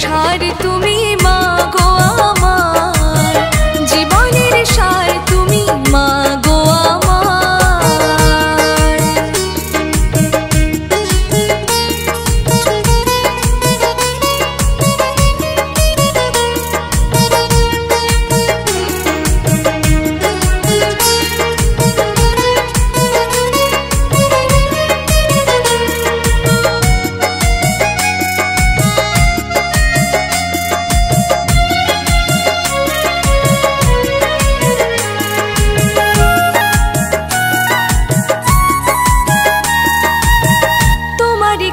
সার তুমি মা গো আমার, জীবনের সার তুমি মা গো আমার।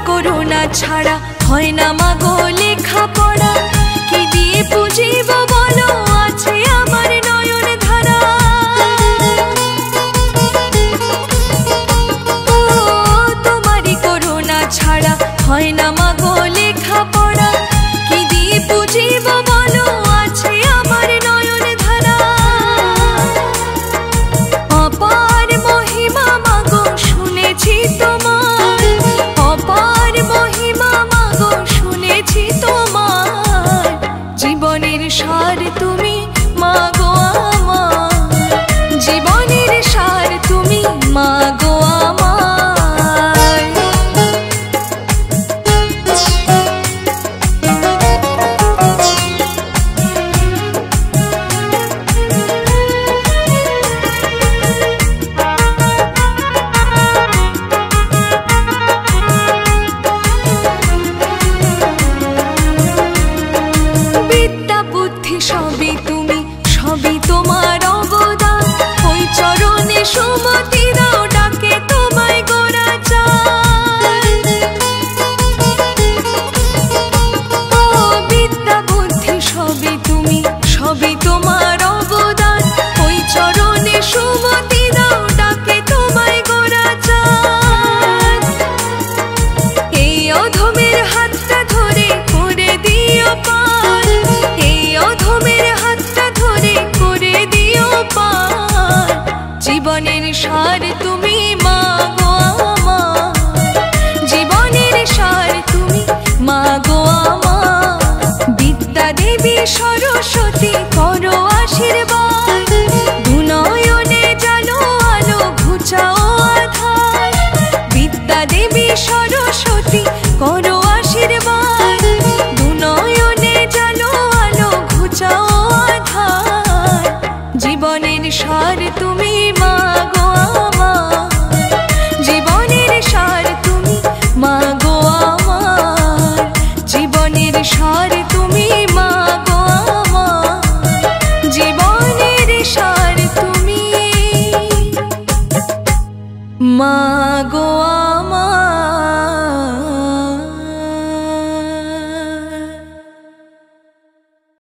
করুণা ছাড়া হয় না মা গো লেখা পড়া, কি দিয়ে পুজিব বলো আছে আমার নয়ন ধারা। ও তোমারই করুণা ছাড়া হয় না মা গো লেখা পড়া, কি দিয়ে পুজিব বলো আছে আমার নয়ন ধারা। অপার মহিমা মা গো শুনেছি তোমার, অপার মহিমা মা গো শুনেছি তোমার, জীবনের সার তুমি মা গো আমার, জীবনের সার তুমি মা গো আমার। বিদ্যা বুদ্ধি সবই তুমি, সবই তোমার